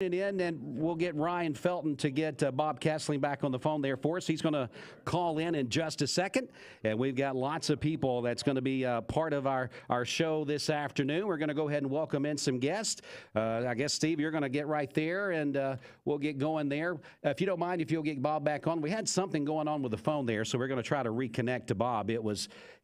In, and we'll get Ryan Felton to get Bob Castling back on the phone there for us. He's going to call in just a second, and we've got lots of people that's going to be part of our show this afternoon. We're going to go ahead and welcome in some guests. I guess, Steve, you're going to get right there, and we'll get going there. If you don't mind, if you'll get Bob back on. We had something going on with the phone there, so we're going to try to reconnect to Bob.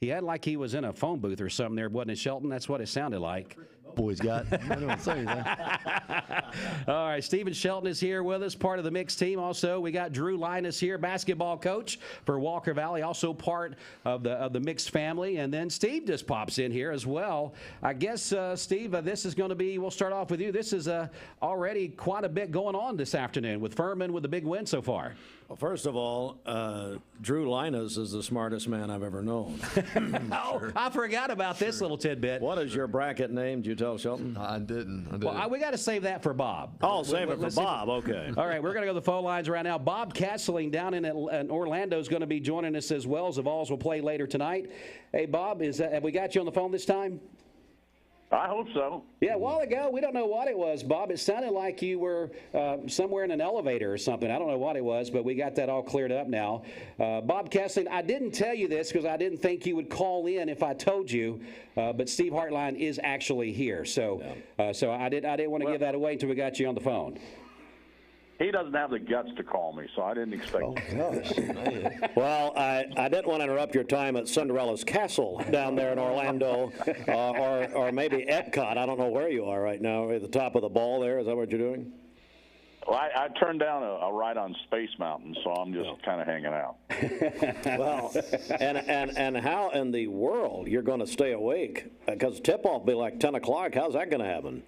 He had like he was in a phone booth or something there, wasn't it, Shelton? That's what it sounded like. Boys got. I don't say that. All right, Stephen Shelton is here with us, part of the mixed team. Also, we got Drew Linus here, basketball coach for Walker Valley, also part of the mixed family. And then Steve just pops in here as well. I guess, Steve, this is going to be, we'll start off with you. This is already quite a bit going on this afternoon with Furman with the big win so far. Well, first of all, Drew Linus is the smartest man I've ever known. Oh, I forgot about this little tidbit. What is your bracket name? Did you tell Shelton? I didn't. Well, we got to save that for Bob. I'll save it for Bob. Okay. All right, we're going to go to the phone lines right now. Bob Castling down in Orlando is going to be joining us as well. Zavals will play later tonight. Hey, Bob, have we got you on the phone this time? I hope so. Yeah, a while ago, we don't know what it was, Bob. It sounded like you were somewhere in an elevator or something. I don't know what it was, but we got that all cleared up now. Bob Castling, I didn't tell you this because I didn't think you would call in if I told you, but Steve Hartline is actually here. So so I didn't want to give that away until we got you on the phone. He doesn't have the guts to call me, so I didn't expect it. Well, I didn't want to interrupt your time at Cinderella's Castle down there in Orlando, or maybe Epcot. I don't know where you are right now. At the top of the ball there. Is that what you're doing? Well, I turned down a ride on Space Mountain, so I'm just kind of hanging out. Well, and how in the world you're going to stay awake? Because tip-off will be like 10 o'clock. How's that going to happen?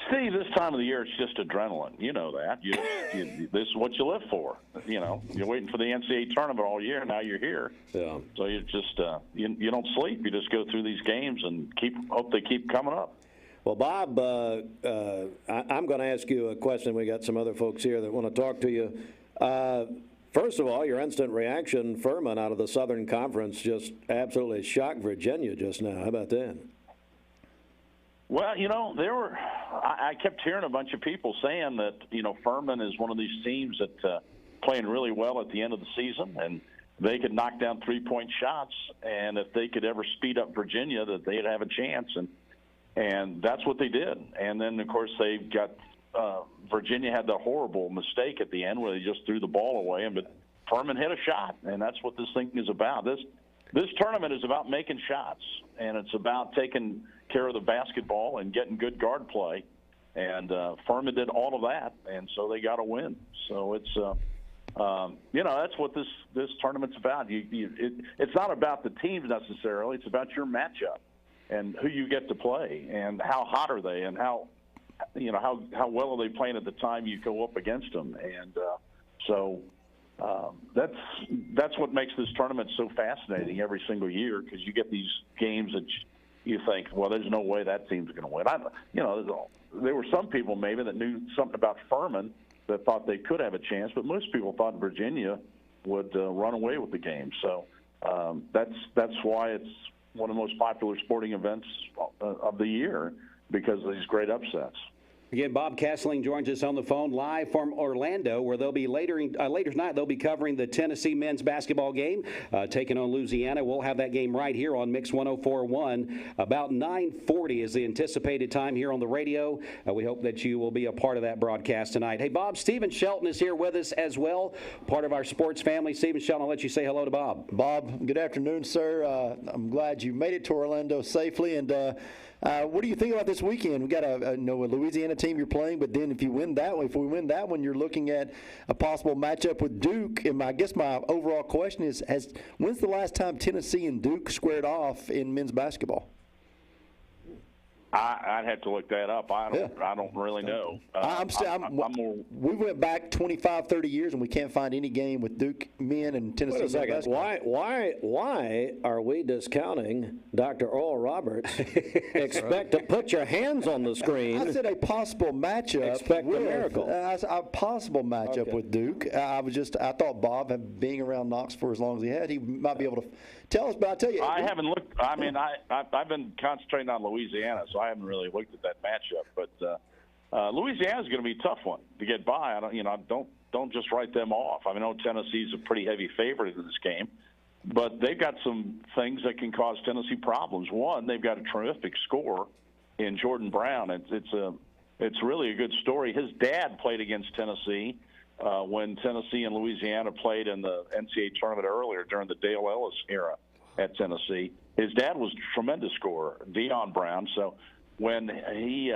See, this time of the year, it's just adrenaline. You know that. This is what you live for. You know, you're waiting for the NCAA tournament all year. Now you're here. Yeah. So you just you don't sleep. You just go through these games and hope they keep coming up. Well, Bob, I'm going to ask you a question. We got some other folks here that want to talk to you. First of all, your instant reaction, Furman out of the Southern Conference just absolutely shocked Virginia just now. How about that? Well, you know, I kept hearing a bunch of people saying that, you know, Furman is one of these teams that playing really well at the end of the season, and they could knock down three-point shots, and if they could ever speed up Virginia, that they'd have a chance, and that's what they did. And then, of course, they got Virginia had the horrible mistake at the end where they just threw the ball away, but Furman hit a shot, and that's what this thing is about. This tournament is about making shots, and it's about taking care of the basketball and getting good guard play. And Furman did all of that, and so they got a win. So it's, you know, that's what this tournament's about. It's not about the teams necessarily. It's about your matchup and who you get to play and how hot are they and how well are they playing at the time you go up against them. And so that's what makes this tournament so fascinating every single year, because you get these games that you think, well, there's no way that team's going to win. There were some people maybe that knew something about Furman that thought they could have a chance, but most people thought Virginia would run away with the game. So that's why it's one of the most popular sporting events of the year, because of these great upsets. Again, Bob Castling joins us on the phone live from Orlando, where they'll be later tonight. They'll be covering the Tennessee men's basketball game, taking on Louisiana. We'll have that game right here on Mix 104.1. About 9:40 is the anticipated time here on the radio. We hope that you will be a part of that broadcast tonight. Hey, Bob, Stephen Shelton is here with us as well, part of our sports family. Stephen Shelton, I'll let you say hello to Bob. Bob, good afternoon, sir. I'm glad you made it to Orlando safely. And what do you think about this weekend? We got a Louisiana team you're playing, but then if we win that one, you're looking at a possible matchup with Duke. And I guess my overall question is, when's the last time Tennessee and Duke squared off in men's basketball? I'd have to look that up. I don't really know. We went back 25, 30 years, and we can't find any game with Duke men and Tennessee. Wait a second. Why are we discounting Dr. Oral Roberts? Expect to put your hands on the screen. I said a possible matchup. Expect a miracle. A possible matchup with Duke. I thought Bob, being around Knox for as long as he had, he might be able to tell us. But I tell you, I haven't looked. I mean, I've been concentrating on Louisiana, so I haven't really looked at that matchup. But Louisiana's going to be a tough one to get by. Don't just write them off. I know Tennessee's a pretty heavy favorite in this game, but they've got some things that can cause Tennessee problems. One, they've got a terrific scorer in Jordan Brown. It's really a good story. His dad played against Tennessee when Tennessee and Louisiana played in the NCAA tournament earlier during the Dale Ellis era at Tennessee. His dad was a tremendous scorer, Deion Brown. So when he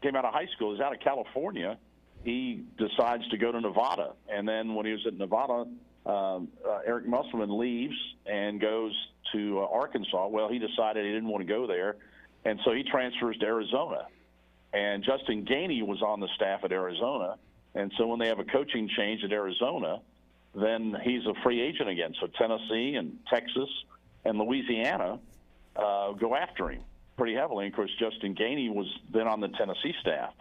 came out of high school, he's out of California, he decides to go to Nevada. And then when he was at Nevada, Eric Musselman leaves and goes to Arkansas. Well, he decided he didn't want to go there, and so he transfers to Arizona. And Justin Gainey was on the staff at Arizona, and so when they have a coaching change at Arizona, then he's a free agent again. So Tennessee and Texas and Louisiana go after him pretty heavily. And of course, Justin Gainey was then on the Tennessee staff,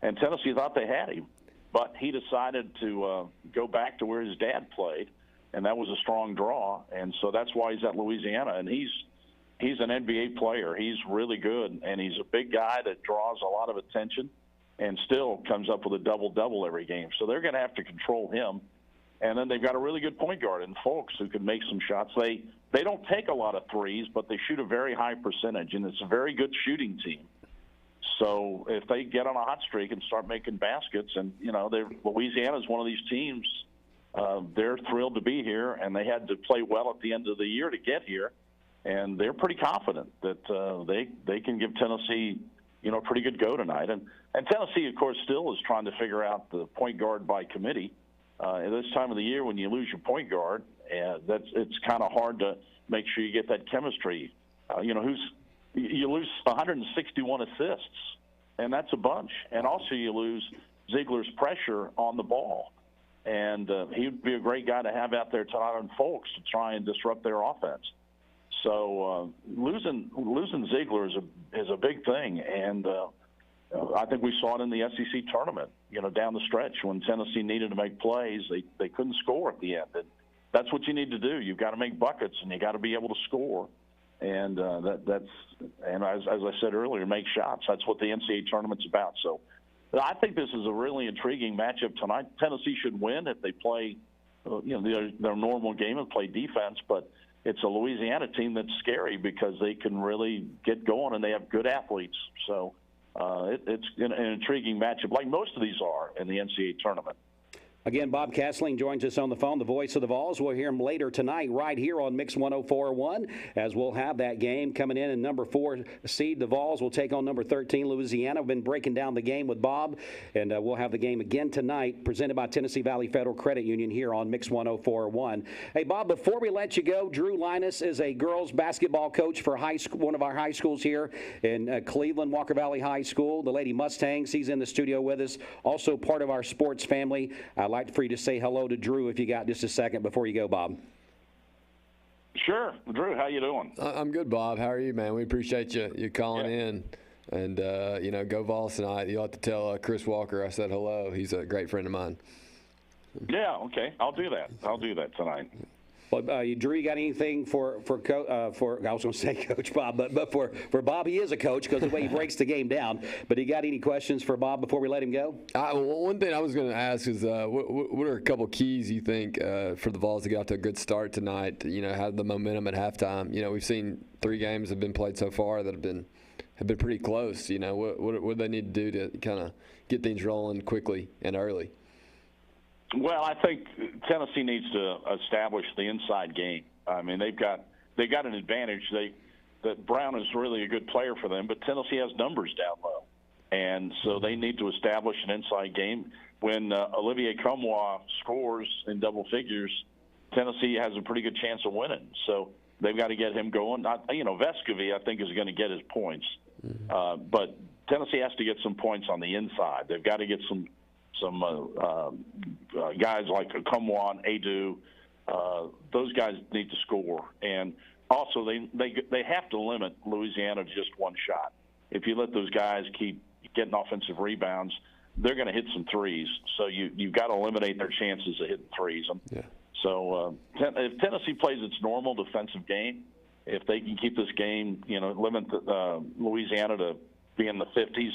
and Tennessee thought they had him, but he decided to go back to where his dad played, and that was a strong draw. And so that's why he's at Louisiana, and he's an NBA player. He's really good, and he's a big guy that draws a lot of attention and still comes up with a double-double every game. So they're going to have to control him. And then they've got a really good point guard in Fulks who can make some shots. They don't take a lot of threes, but they shoot a very high percentage, and it's a very good shooting team. So if they get on a hot streak and start making baskets, and, Louisiana's one of these teams, they're thrilled to be here, and they had to play well at the end of the year to get here. And they're pretty confident that they can give Tennessee, a pretty good go tonight. And Tennessee, of course, still is trying to figure out the point guard by committee. At this time of the year, when you lose your point guard, it's kind of hard to make sure you get that chemistry. You lose 161 assists, and that's a bunch. And also you lose Ziegler's pressure on the ball. And he would be a great guy to have out there tonight on Fulks to try and disrupt their offense. So losing Ziegler is a big thing, and I think we saw it in the SEC tournament. Down the stretch when Tennessee needed to make plays, they couldn't score at the end. And that's what you need to do. You've got to make buckets, and you got to be able to score. And as I said earlier, make shots. That's what the NCAA tournament's about. So I think this is a really intriguing matchup tonight. Tennessee should win if they play, their normal game and play defense, but it's a Louisiana team that's scary because they can really get going and they have good athletes. So it's an intriguing matchup, like most of these are in the NCAA tournament. Again, Bob Castling joins us on the phone, the voice of the Vols. We'll hear him later tonight right here on Mix 104.1 as we'll have that game coming in. And number 4 seed, the Vols, will take on number 13, Louisiana. We've been breaking down the game with Bob, and we'll have the game again tonight presented by Tennessee Valley Federal Credit Union here on Mix 104.1. Hey, Bob, before we let you go, Drew Linus is a girls basketball coach for one of our high schools here in Cleveland, Walker Valley High School. The Lady Mustangs, he's in the studio with us, also part of our sports family. I'd like for you to say hello to Drew if you got just a second before you go, Bob. Sure. Drew, how you doing? I'm good, Bob. How are you, man? We appreciate you calling in. And, go Vols tonight. You'll have to tell Chris Walker I said hello. He's a great friend of mine. Yeah, okay. I'll do that tonight. Well, Drew, you got anything for I was going to say Coach Bob, but for Bob, he is a coach because of the way he breaks the game down. But you got any questions for Bob before we let him go? One thing I was going to ask is what are a couple keys you think for the Vols to get out to a good start tonight? Have the momentum at halftime. We've seen 3 games have been played so far that have been pretty close. What do they need to do to kind of get things rolling quickly and early? Well, I think Tennessee needs to establish the inside game. I mean, they got an advantage. That Brown is really a good player for them, but Tennessee has numbers down low, and so they need to establish an inside game. When Olivier Comwa scores in double figures, Tennessee has a pretty good chance of winning. So they've got to get him going. Vescovy, I think, is going to get his points, but Tennessee has to get some points on the inside. They've got to get some guys like Comwan, Adu, those guys need to score. And also they have to limit Louisiana to just one shot. If you let those guys keep getting offensive rebounds, they're going to hit some threes. So you've got to eliminate their chances of hitting threes. So if Tennessee plays its normal defensive game, if they can keep this game, limit Louisiana to be in the 50s,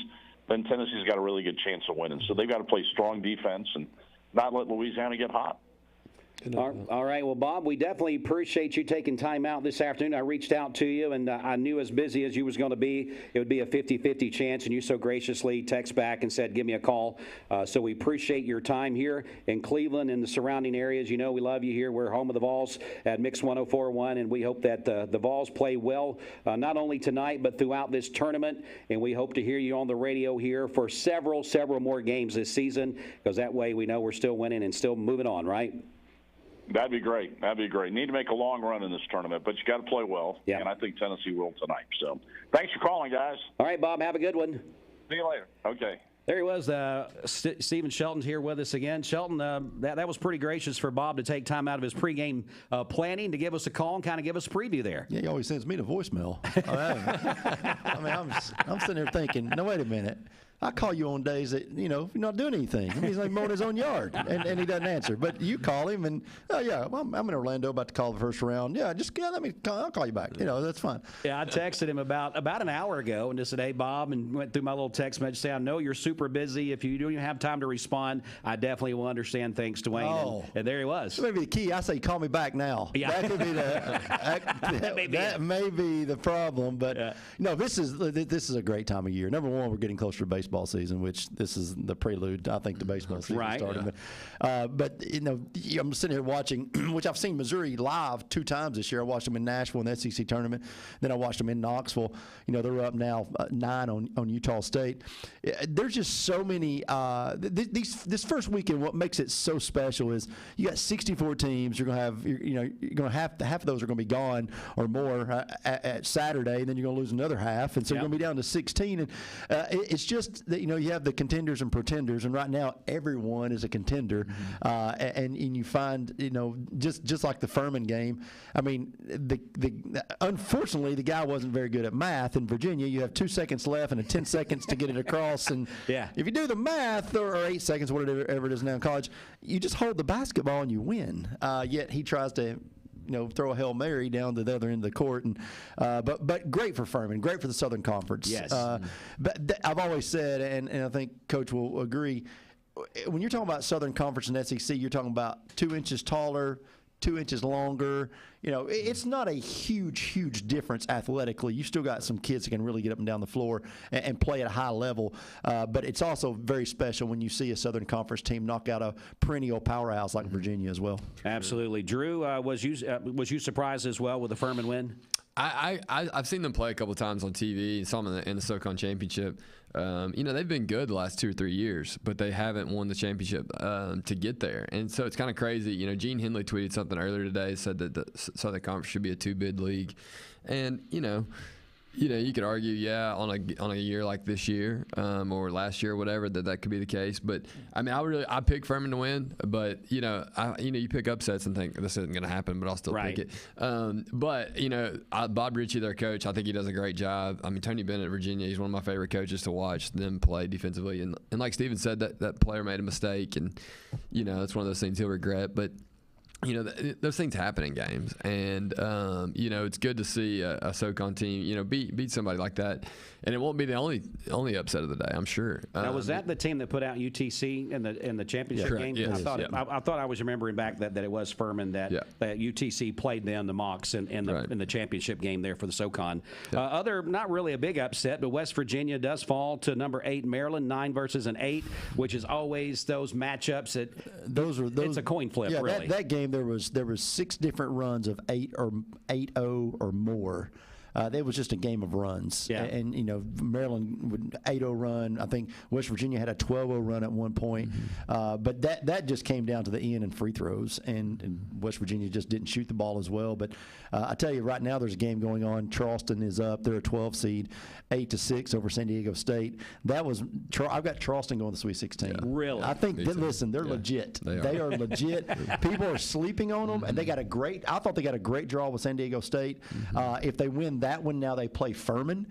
then Tennessee's got a really good chance of winning. So they've got to play strong defense and not let Louisiana get hot. All right. Well, Bob, we definitely appreciate you taking time out this afternoon. I reached out to you, and I knew as busy as you was going to be, it would be a 50-50 chance, and you so graciously text back and said, give me a call. So we appreciate your time here in Cleveland and the surrounding areas. You know we love you here. We're home of the Vols at Mix 104.1, and we hope that the Vols play well, not only tonight but throughout this tournament. And we hope to hear you on the radio here for several more games this season, because that way we know we're still winning and still moving on, right? That'd be great. That'd be great. Need to make a long run in this tournament, but you got to play well. Yeah. And I think Tennessee will tonight. So thanks for calling, guys. All right, Bob, have a good one. See you later. Okay. There he was. Stephen Shelton's here with us again. Shelton, that was pretty gracious for Bob to take time out of his pregame planning to give us a call and kind of give us a preview there. Yeah, he always sends me the voicemail. I mean, I'm sitting there thinking, no, wait a minute. I call you on days that, you're not doing anything. He's like mowing his own yard, and he doesn't answer. But you call him, and, I'm in Orlando about to call the first round. Yeah, let me call. I'll call you back. That's fine. Yeah, I texted him about an hour ago and just said, hey, Bob, and went through my little text message saying, I know you're super busy. If you don't even have time to respond, I definitely will understand. Thanks, Dwayne. Oh. And there he was. So maybe the key, I say call me back now. Yeah. That could be that may be the problem. But, no, this is a great time of year. Number one, we're getting closer to baseball season, which this is the prelude, I think, the baseball season starting. Yeah. But I'm sitting here watching, which I've seen Missouri live 2 times this year. I watched them in Nashville in the SEC tournament. Then I watched them in Knoxville. They're up now 9 on Utah State. There's just so many. This first weekend, what makes it so special is you got 64 teams. You're gonna have half of those are gonna be gone or more at Saturday, and then you're gonna lose another half, and so you're gonna be down to 16. And it's just that you have the contenders and pretenders, and right now everyone is a contender. And you find just like the Furman game. I mean, unfortunately the guy wasn't very good at math in Virginia. You have 2 seconds left and 10 seconds to get it across, and if you do the math, or 8 seconds, whatever it is now in college, you just hold the basketball and you win. Yet he tries to throw a Hail Mary down to the other end of the court, and but great for Furman, great for the Southern Conference. Yes. But I've always said, and I think Coach will agree, when you're talking about Southern Conference and SEC, you're talking about 2 inches taller, 2 inches longer. It's not a huge difference athletically. You still got some kids that can really get up and down the floor and play at a high level. But it's also very special when you see a Southern Conference team knock out a perennial powerhouse like Virginia as well. Absolutely. Drew, was you surprised as well with the Furman win? I've seen them play a couple times on TV and saw them in the SoCon Championship. They've been good the last 2 or 3 years, but they haven't won the championship to get there. And so it's kind of crazy. Gene Henley tweeted something earlier today, said that the Southern Conference should be a 2-bid league. And, you could argue, on a year like this year or last year or whatever, that could be the case. But I mean, I pick Furman to win, but you pick upsets and think this isn't going to happen, but I'll still pick it. But Bob Ritchie, their coach, I think he does a great job. I mean, Tony Bennett at Virginia, he's one of my favorite coaches to watch them play defensively. And like Steven said, that player made a mistake, and it's one of those things he'll regret. But those things happen in games, and it's good to see a SoCon team, beat somebody like that, and it won't be the only upset of the day, I'm sure. Now, was that the team that put out UTC in the championship game? Yes. I thought I was remembering back that it was Furman that UTC played them, the Mocs, in the championship game there for the SoCon. Other, not really a big upset, but West Virginia does fall to number 8 Maryland, 9 versus an 8, which is always those matchups that it's a coin flip, really. That game. There was 6 different runs of 8-0 or more. It was just a game of runs. Yeah. And Maryland would 8-0 run. I think West Virginia had a 12-0 run at one point. But that just came down to the end and free throws, and West Virginia just didn't shoot the ball as well. But I tell you, right now there's a game going on. Charleston is up. They're a 12 seed, 8-6 over San Diego State. I've got Charleston going to the Sweet 16. Yeah. Really? I think they're legit. They are legit. People are sleeping on them, and I thought they got a great draw with San Diego State. If they win that one, now they play Furman,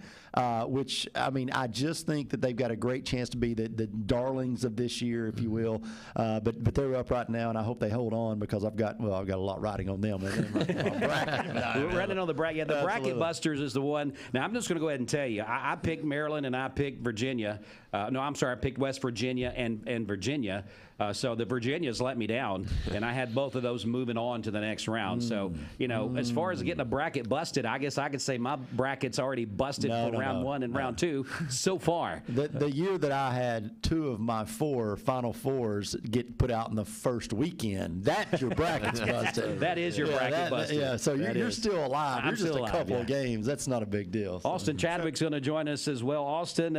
which, I mean, I just think that they've got a great chance to be the darlings of this year, if you will. But they're up right now, and I hope they hold on, because I've got a lot riding on them. We're running on the bracket. The Bracket Busters is the one. Now, I'm just going to go ahead and tell you, I picked Maryland and I picked Virginia. No, I'm sorry. I picked West Virginia and Virginia. So the Virginias let me down, and I had both of those moving on to the next round. So, as far as getting a bracket busted, I guess I could say my bracket's already busted for round one and round two so far. The year that I had 2 of my 4 Final Fours get put out in the first weekend, that's your bracket's busted. That is your bracket busted. Yeah, so you're still alive. You're just a couple of games. That's not a big deal. So. Austin Chadwick's going to join us as well. Austin,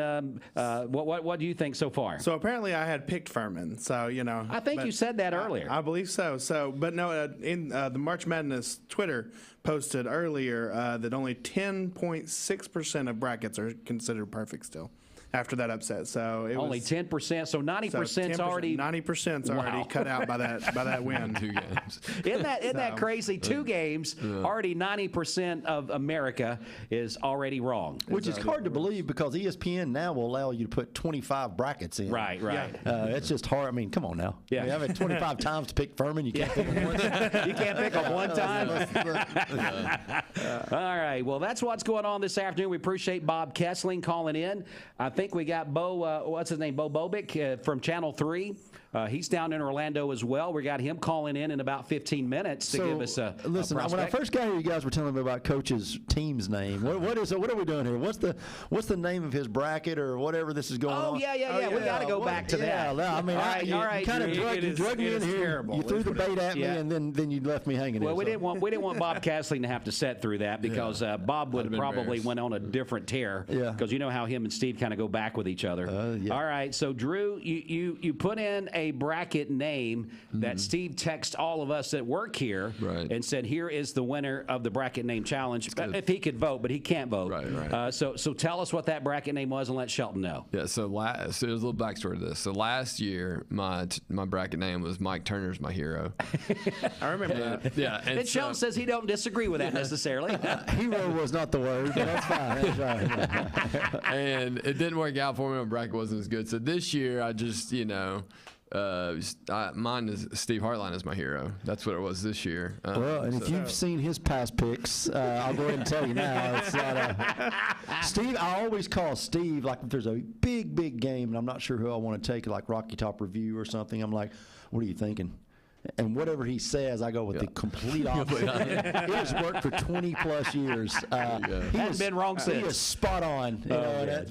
what do you think so far? So apparently I had picked Furman. So, I think you said that earlier. I believe so. But no, in the March Madness Twitter posted earlier that only 10.6% of brackets are considered perfect still after that upset. So it only was 10%. So 90% already 90% already cut out by that win. 2 games. Isn't that crazy? 2 games, already 90% of America is already wrong. Which is hard to believe because ESPN now will allow you to put 25 brackets in. Right. It's just hard. I mean, come on now. Yeah. I mean, I've had 25 times to pick Furman. You can't pick them once. You can't pick them one time. All right. Well, that's what's going on this afternoon. We appreciate Bob Kessling calling in. I think we got Bo, what's his name? Bo Bobick from Channel 3. He's down in Orlando as well. We got him calling in about 15 minutes to give us a listen. prospect. When I first got here, you guys were telling me about Coach's team's name. What are we doing here? What's the name of his bracket or whatever this is going on? Oh yeah. We got to go back to that. Yeah, I mean, all right. You kind of drug me in here. Terrible. You threw the bait at me, and then you left me hanging. Well, we didn't want Bob Kessling to have to set through that because Bob would have probably went on a different tear. Yeah. Because you know how him and Steve kind of go back with each other. Yeah. All right. So Drew, you put in a bracket name that Steve texted all of us that work here and said, here is the winner of the bracket name challenge. If he could vote, but he can't vote. Right. So tell us what that bracket name was and let Shelton know. Yeah, so there's a little backstory to this. So last year, my bracket name was Mike Turner's My Hero. I remember that. Yeah, And Shelton says he don't disagree with that necessarily. Hero was not the word, but that's fine. That's right. And it didn't work out for me. My bracket wasn't as good. So this year, I just, mine is Steve Hartline is my hero. That's what it was this year. Well, and if you've seen his past picks, I'll go ahead and tell you now. It's not Steve. I always call Steve, like if there's a big game and I'm not sure who I want to take, like Rocky Top Review or something. I'm like, what are you thinking? And whatever he says, I go with the complete opposite. He has worked for 20 plus years. He Hasn't been wrong since. He is spot on.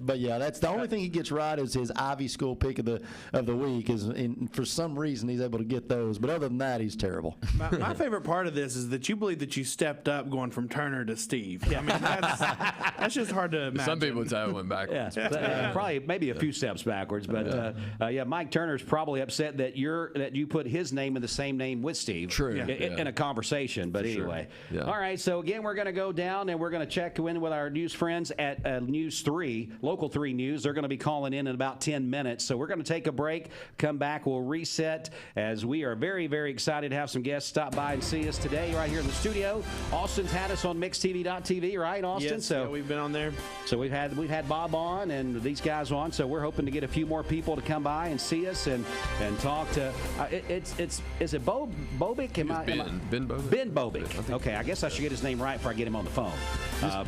But yeah, that's the only thing he gets right is his Ivy School pick of the week. For some reason he's able to get those, but other than that, he's terrible. My favorite part of this is that you believe that you stepped up going from Turner to Steve. I mean, that's just hard to imagine. Some people would say I went backwards. Probably maybe a few steps backwards, but Mike Turner's probably upset that you put his name in the same name with Steve. True. In a conversation, but anyway. Yeah. All right, so again, we're going to go down and we're going to check in with our news friends at News 3, Local 3 News. They're going to be calling in about 10 minutes. So we're going to take a break, come back, we'll reset as we are very, very excited to have some guests stop by and see us today right here in the studio. Austin's had us on MixTV.tv, right, Austin? Yes, so we've been on there. So we've had Bob on and these guys on. So we're hoping to get a few more people to come by and see us and talk to. Is it Bo Bobick? Ben Bobick. Ben Bobick. Okay, I guess I should get his name right before I get him on the phone.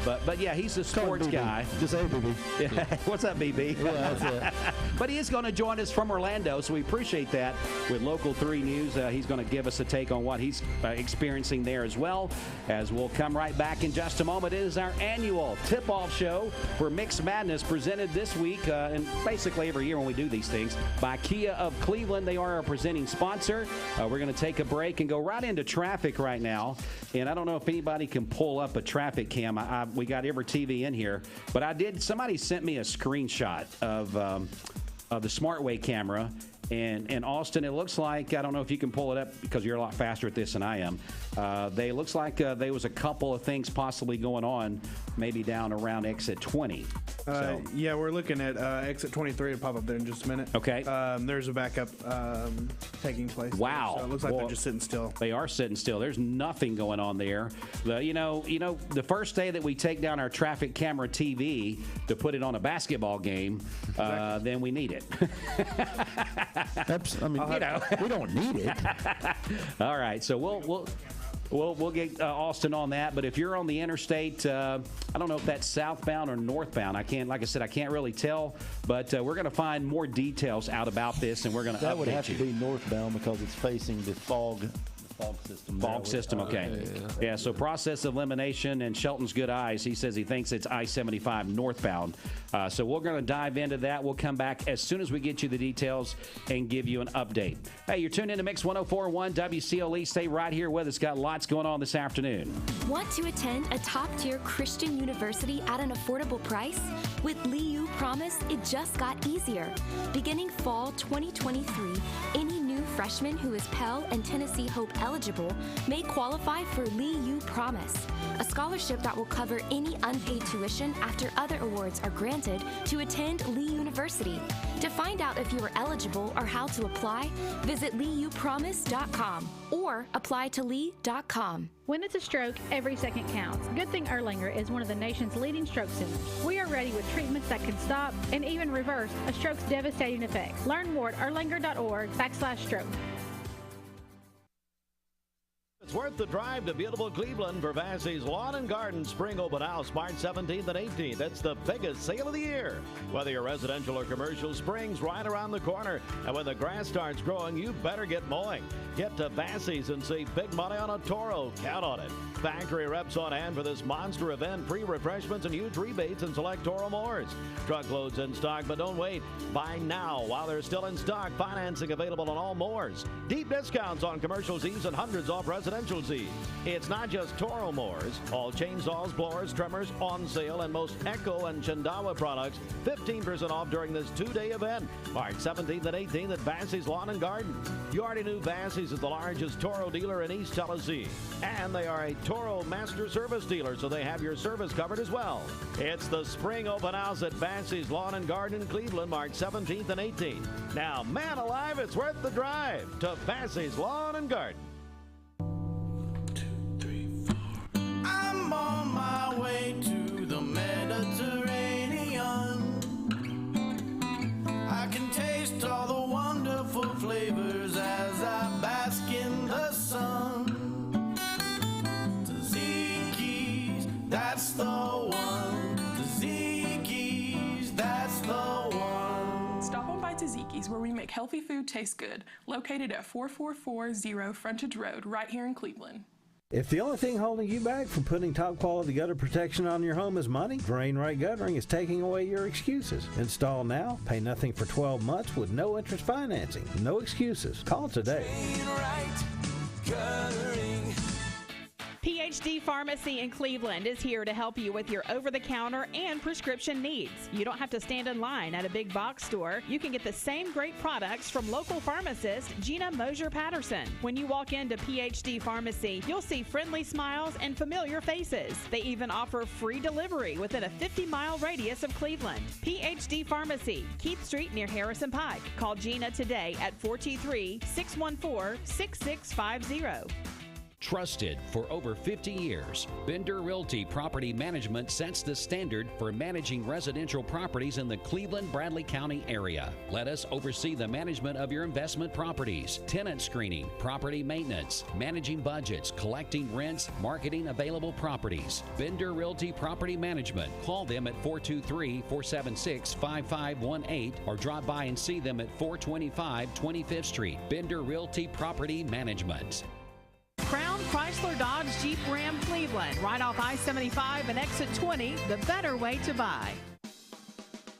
But yeah, he's a sports guy. Just say BB. Yeah. What's up, BB? Yeah, that's it. But he is going to join us from Orlando, so we appreciate that with Local 3 News. He's going to give us a take on what he's experiencing there as well. As we'll come right back in just a moment. It is our annual tip-off show for Mixed Madness presented this week, and basically every year when we do these things, by Kia of Cleveland. They are our presenting sponsor. We're going to take a break and go right into traffic right now. And I don't know if anybody can pull up a traffic cam. We got every TV in here, but somebody sent me a screenshot of the SmartWay camera. And Austin, it looks like, I don't know if you can pull it up because you're a lot faster at this than I am. It looks like there was a couple of things possibly going on, maybe down around exit 20. Yeah, we're looking at exit 23 to pop up there in just a minute. Okay. There's a backup taking place. Wow. So it looks like they're just sitting still. They are sitting still. There's nothing going on there. The first day that we take down our traffic camera TV to put it on a basketball game, then we need it. We don't need it. All right, so we'll We'll get Austin on that. But if you're on the interstate, I don't know if that's southbound or northbound. Like I said, I can't really tell. But we're going to find more details out about this, and we're going to update you. That would have to be northbound because it's facing the fog system. Fog system, okay. Yeah, so process of elimination, and Shelton's good eyes. He says he thinks it's I-75 northbound. So we're going to dive into that. We'll come back as soon as we get you the details and give you an update. Hey, you're tuned in to Mix 104.1 WCOE. Stay right here with us. Got lots going on this afternoon. Want to attend a top-tier Christian university at an affordable price? With Lee Promise, it just got easier. Beginning fall 2023, any new freshman who is Pell and Tennessee Hope eligible may qualify for Lee Promise, a scholarship that will cover any unpaid tuition after other awards are granted to attend Lee University. To find out if you are eligible or how to apply, visit LeeUPromise.com or apply to Lee.com. When it's a stroke, every second counts. Good thing Erlanger is one of the nation's leading stroke centers. We are ready with treatments that can stop and even reverse a stroke's devastating effects. Learn more at erlanger.org/stroke. It's worth the drive to beautiful Cleveland for Vassey's Lawn and Garden Spring Open House, March 17th and 18th. It's the biggest sale of the year. Whether you're residential or commercial, spring's right around the corner. And when the grass starts growing, you better get mowing. Get to Vassey's and save big money on a Toro. Count on it. Factory reps on hand for this monster event. Free refreshments and huge rebates and select Toro mowers. Truckloads in stock, but don't wait. Buy now while they're still in stock. Financing available on all mowers. Deep discounts on commercial Z's and hundreds off residential Z's. It's not just Toro mowers. All chainsaws, blowers, trimmers on sale, and most Echo and Chindawa products 15% off during this two-day event. March 17th and 18th at Vassey's Lawn and Garden. You already knew Vassey's is the largest Toro dealer in East Tennessee. And they are a Toro master service dealer, so they have your service covered as well. It's the Spring Open House at Vassey's Lawn and Garden in Cleveland, March 17th and 18th. Now, man alive, it's worth the drive to Vassey's Lawn and Garden. I'm on my way to the Mediterranean. I can taste all the wonderful flavors as I bask in the sun. Tzatziki's, that's the one. Tzatziki's, that's the one. Stop on by Tzatziki's, where we make healthy food taste good. Located at 4440 Frontage Road, right here in Cleveland. If the only thing holding you back from putting top quality gutter protection on your home is money, Drain Right Guttering is taking away your excuses. Install now, pay nothing for 12 months with no interest financing. No excuses. Call today. Drain Right Guttering. PhD Pharmacy in Cleveland is here to help you with your over-the-counter and prescription needs. You don't have to stand in line at a big box store. You can get the same great products from local pharmacist Gina Mosier-Patterson. When you walk into PhD Pharmacy, you'll see friendly smiles and familiar faces. They even offer free delivery within a 50-mile radius of Cleveland. PhD Pharmacy, Keith Street near Harrison Pike. Call Gina today at 423-614-6650. Trusted for over 50 years, Bender Realty Property Management sets the standard for managing residential properties in the Cleveland-Bradley County area. Let us oversee the management of your investment properties, tenant screening, property maintenance, managing budgets, collecting rents, marketing available properties. Bender Realty Property Management. Call them at 423-476-5518 or drop by and see them at 425 25th Street. Bender Realty Property Management. Crown Chrysler Dodge Jeep Ram Cleveland, right off I-75 and exit 20, the better way to buy.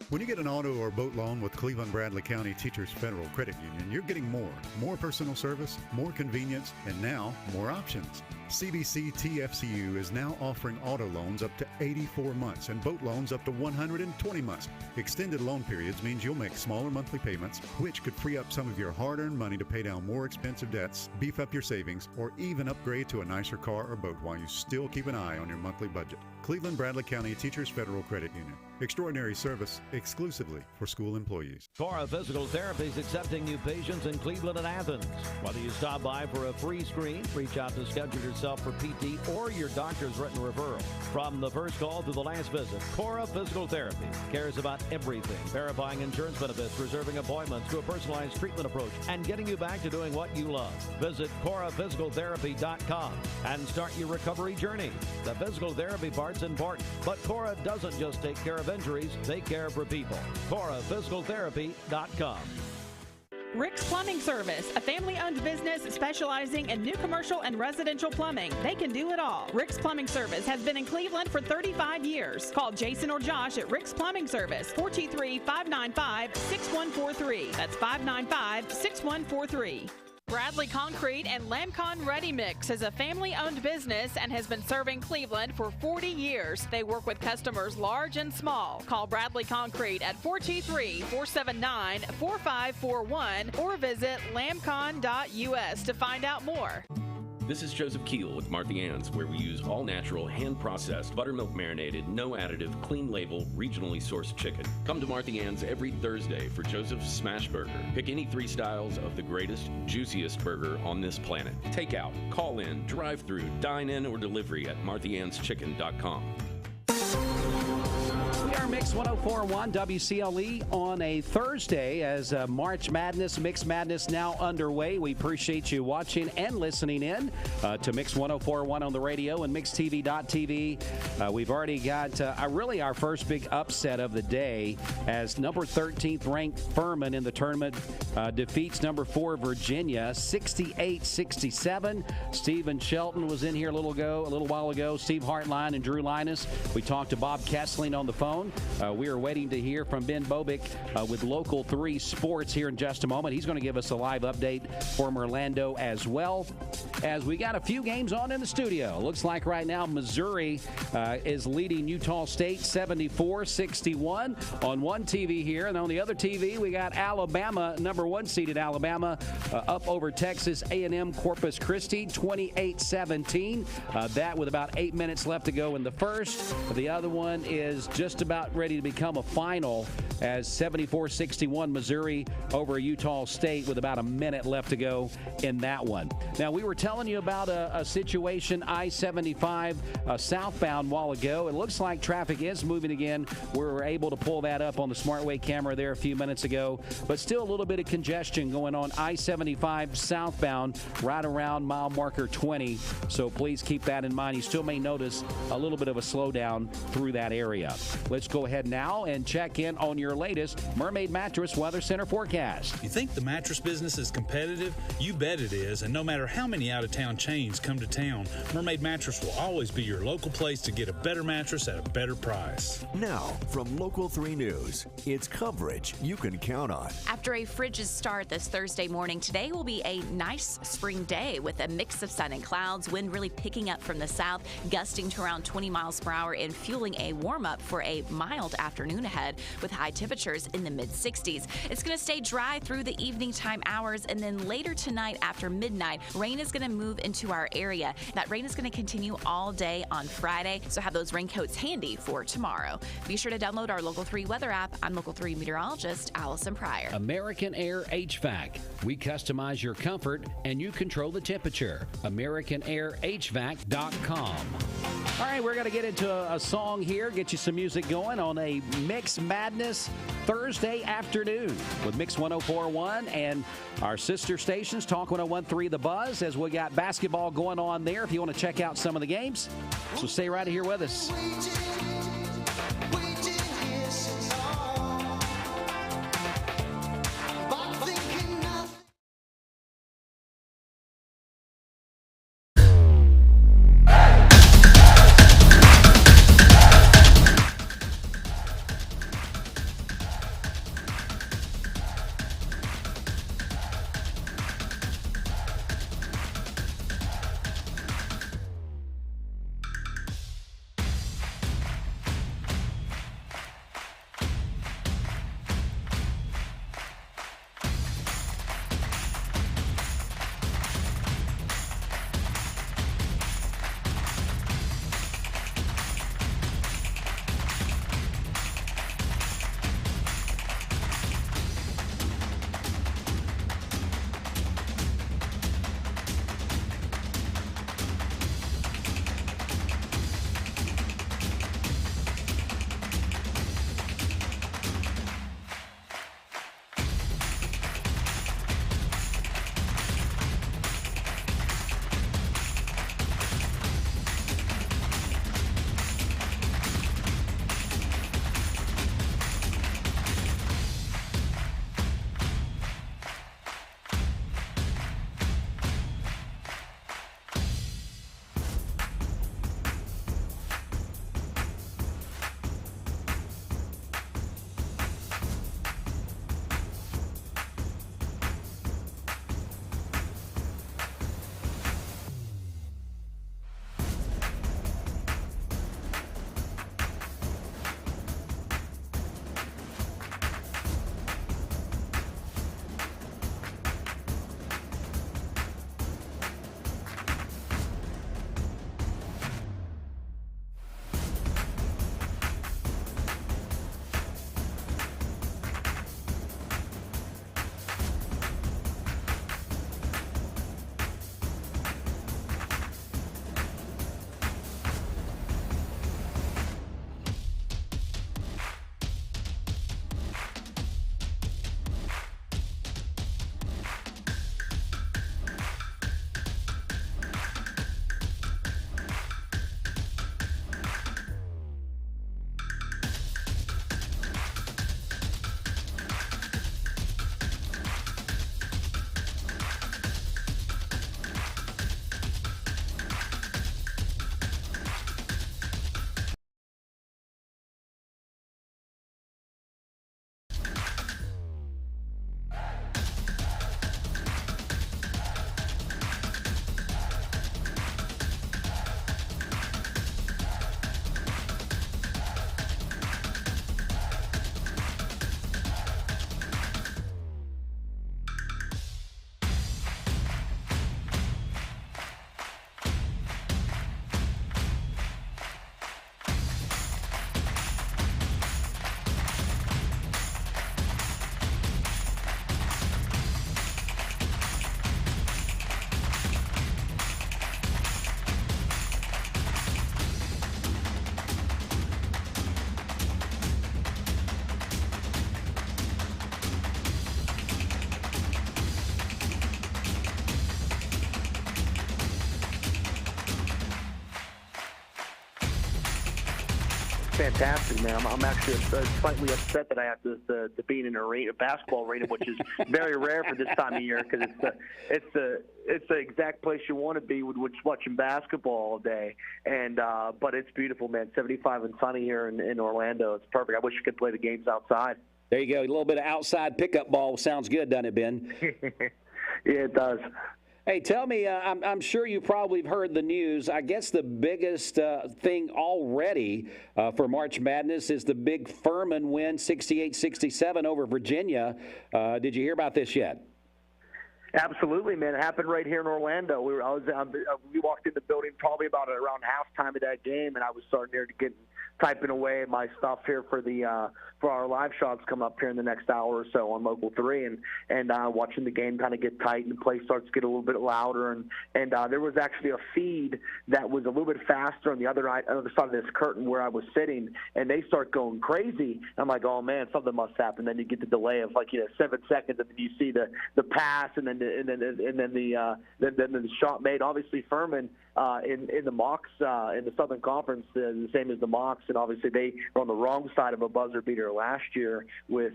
When you get an auto or boat loan with Cleveland-Bradley County Teachers Federal Credit Union, you're getting more personal service, more convenience, and now more options. CBC TFCU is now offering auto loans up to 84 months and boat loans up to 120 months. Extended loan periods means you'll make smaller monthly payments, which could free up some of your hard-earned money to pay down more expensive debts, beef up your savings, or even upgrade to a nicer car or boat while you still keep an eye on your monthly budget. Cleveland-Bradley County Teachers Federal Credit Union. Extraordinary service exclusively for school employees. Cora Physical Therapy is accepting new patients in Cleveland and Athens. Whether you stop by for a free screen, reach out to schedule yourself for PT, or your doctor's written referral. From the first call to the last visit, Cora Physical Therapy cares about everything, verifying insurance benefits, reserving appointments to a personalized treatment approach, and getting you back to doing what you love. Visit CoraPhysicalTherapy.com and start your recovery journey. The physical therapy part's important, but Cora doesn't just take care of injuries, they care for people. CoraPhysicalTherapy.com. Rick's Plumbing Service, a family-owned business specializing in new commercial and residential plumbing. They can do it all. Rick's Plumbing Service has been in Cleveland for 35 years. Call Jason or Josh at Rick's Plumbing Service, 423-595-6143. That's 595-6143. Bradley Concrete and Lamcon Ready Mix is a family-owned business and has been serving Cleveland for 40 years. They work with customers large and small. Call Bradley Concrete at 423-479-4541 or visit lamcon.us to find out more. This is Joseph Keel with Martha Ann's, where we use all-natural, hand-processed, buttermilk marinated, no additive, clean label, regionally sourced chicken. Come to Martha Ann's every Thursday for Joseph's Smash Burger. Pick any 3 styles of the greatest, juiciest burger on this planet. Take out, call in, drive-through, dine-in, or delivery at marthaannschicken.com. We are Mix 104.1 WCLE on a Thursday as March Madness, Mix Madness now underway. We appreciate you watching and listening in to Mix 104.1 on the radio and MixTV.tv. We've already got really our first big upset of the day as number 13th ranked Furman in the tournament defeats number 4 Virginia 68-67. Stephen Shelton was in here a little while ago. Steve Hartline and Drew Linus. We talked to Bob Kessling on the phone. We are waiting to hear from Ben Bobick with Local 3 Sports here in just a moment. He's going to give us a live update from Orlando as well. As we got a few games on in the studio. Looks like right now Missouri is leading Utah State 74-61 on one TV here. And on the other TV, we got Alabama, number 1 seeded Alabama, up over Texas A&M Corpus Christi 28-17. That with about 8 minutes left to go in the first. The other one is just about ready to become a final as 74-61 Missouri over Utah State with about a minute left to go in that one. Now, we were telling you about a situation I-75 southbound a while ago. It looks like traffic is moving again. We were able to pull that up on the SmartWay camera there a few minutes ago, but still a little bit of congestion going on I-75 southbound right around mile marker 20. So please keep that in mind. You still may notice a little bit of a slowdown through that area. Let's go ahead now and check in on your latest Mermaid Mattress Weather Center forecast. You think the mattress business is competitive? You bet it is, and no matter how many out-of-town chains come to town, Mermaid Mattress will always be your local place to get a better mattress at a better price. Now, from Local 3 News, it's coverage you can count on. After a frigid start this Thursday morning, today will be a nice spring day with a mix of sun and clouds, wind really picking up from the south, gusting to around 20 miles per hour and fueling a warm-up for a mild afternoon ahead with high temperatures in the mid-60s. It's going to stay dry through the evening time hours, and then later tonight after midnight, rain is going to move into our area. That rain is going to continue all day on Friday, so have those raincoats handy for tomorrow. Be sure to download our Local 3 weather app. I'm Local 3 meteorologist Allison Pryor. American Air HVAC. We customize your comfort and you control the temperature. AmericanAirHVAC.com. All right, we're going to get into a song here, get you some music going on a Mix Madness Thursday afternoon with Mix 104.1 and our sister stations, Talk 101.3 The Buzz, as we got basketball going on there if you want to check out some of the games. So stay right here with us. fantastic, man. I'm actually slightly upset that I have to be in an arena, a basketball arena, which is very rare for this time of year because it's the exact place you want to be with watching basketball all day. And but it's beautiful, man. 75 and sunny here in Orlando. It's perfect. I wish you could play the games outside. There you go. A little bit of outside pickup ball sounds good, doesn't it, Ben? Yeah, it does. Hey, tell me, I'm sure you probably have heard the news. I guess the biggest thing already for March Madness is the big Furman win, 68-67 over Virginia. Did you hear about this yet? Absolutely, man. It happened right here in Orlando. We walked in the building probably about around halftime of that game, and I was starting there to get typing away my stuff here for our live shots come up here in the next hour or so on Local 3, and watching the game kind of get tight and the play starts to get a little bit louder, and there was actually a feed that was a little bit faster on the other side of this curtain where I was sitting, and they start going crazy. I'm like, oh man, something must happen. Then you get the delay of 7 seconds, and then you see the pass, and then the shot made. Obviously, Furman in the Mocs in the Southern Conference, the same as the Mocs, and obviously they were on the wrong side of a buzzer beater last year with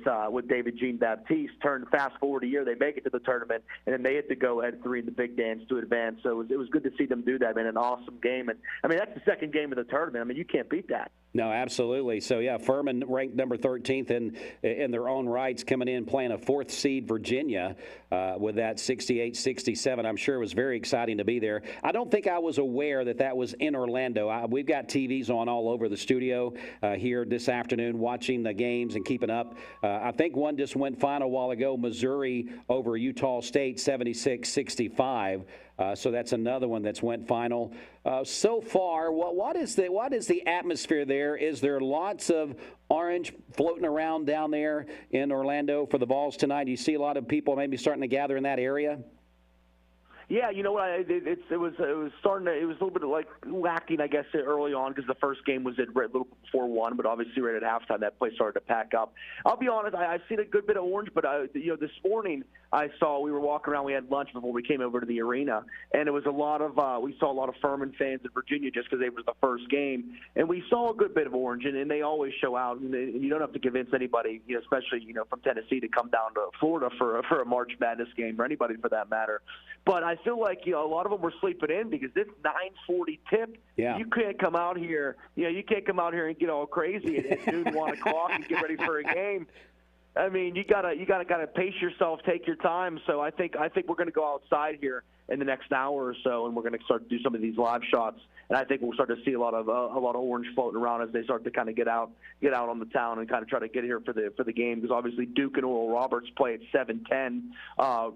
David Jean-Baptiste. Fast forward a year, they make it to the tournament, and then they had to go ahead 3 in the big dance to advance. So it was good to see them do that, man. An awesome game, and I mean that's the second game of the tournament. I mean you can't beat that. No, absolutely. So, yeah, Furman ranked number 13th in their own rights, coming in playing a 4th seed Virginia with that 68-67. I'm sure it was very exciting to be there. I don't think I was aware that was in Orlando. We've got TVs on all over the studio here this afternoon watching the games and keeping up. I think one just went final a while ago, Missouri over Utah State, 76-65. So that's another one that's went final. So far, what is the atmosphere there? Is there lots of orange floating around down there in Orlando for the Vols tonight? Do you see a lot of people maybe starting to gather in that area? Yeah, you know what? It was starting to. It was a little bit like lacking, I guess, early on because the first game was at a little before 1, but obviously right at halftime that place started to pack up. I'll be honest, I've seen a good bit of orange, but this morning we were walking around. We had lunch before we came over to the arena, and it was a lot of. We saw a lot of Furman fans in Virginia just because it was the first game, and we saw a good bit of orange, and they always show out. And you don't have to convince anybody, especially from Tennessee, to come down to Florida for a March Madness game, or anybody for that matter. But I feel like a lot of them were sleeping in because this 9:40 tip. Yeah. You can't come out here. You can't come out here and get all crazy at noon, 1 o'clock, and get ready for a game. I mean, you gotta pace yourself, take your time. So I think we're going to go outside here in the next hour or so, and we're going to start to do some of these live shots. And I think we'll start to see a lot of orange floating around as they start to kind of get out on the town and kind of try to get here for the game, because obviously Duke and Oral Roberts play at 7:10,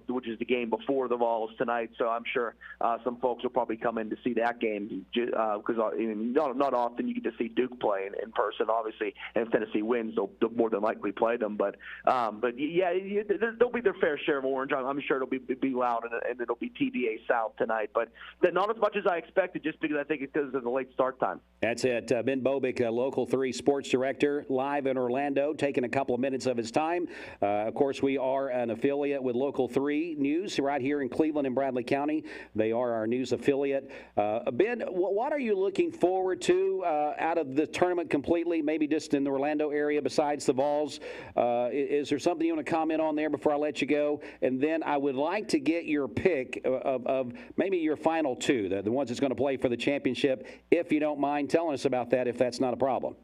which is the game before the Vols tonight. So I'm sure some folks will probably come in to see that game because not often you get to see Duke play in person. Obviously, and if Tennessee wins, they'll more than likely play them. But yeah, there'll be their fair share of orange. I'm sure it'll be loud and it'll be TBA South tonight, but not as much as I expected, just because I think it's because of the late start time. That's it. Ben Bobick, Local 3 Sports Director, live in Orlando, taking a couple of minutes of his time. Of course, we are an affiliate with Local 3 News right here in Cleveland and Bradley County. They are our news affiliate. Ben, what are you looking forward to out of the tournament completely, maybe just in the Orlando area besides the Vols? Is there something you want to comment on there before I let you go? And then I would like to get your pick of maybe your final 2, the ones that's going to play for the championship, if you don't mind telling us about that, if that's not a problem.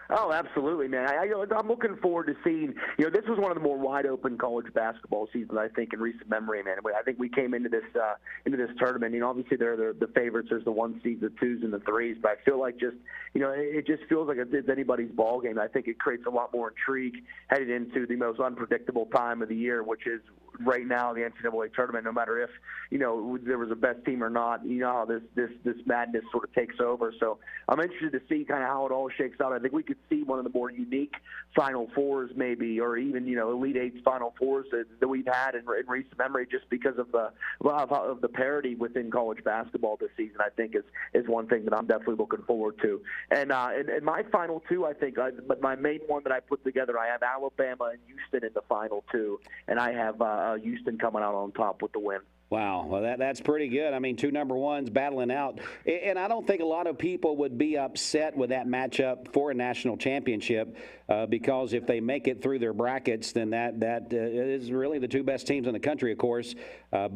Oh, absolutely, man. I'm looking forward to seeing, this was one of the more wide-open college basketball seasons, I think, in recent memory, man. I think we came into this tournament, obviously they're the favorites. There's the 1 seeds, the 2s, and the 3s, but I feel like it just feels like it's anybody's ball game. I think it creates a lot more intrigue headed into the most unpredictable time of the year, which is right now the NCAA tournament. No matter if there was a best team or not, how this madness sort of takes over. So I'm interested to see kind of how it all shakes out. I think we could see one of the more unique Final Fours, maybe, or even Elite Eight's Final Fours that we've had in recent memory, just because of the parity within college basketball this season. I think is one thing that I'm definitely looking forward to. And my final 2, I think, but my main one that I put together, I have Alabama and Houston in the final 2, and I have Houston coming out on top with the win. Wow, well, that's pretty good. I mean, 2 number ones battling out. And I don't think a lot of people would be upset with that matchup for a national championship because if they make it through their brackets, then that is really the 2 best teams in the country, of course. I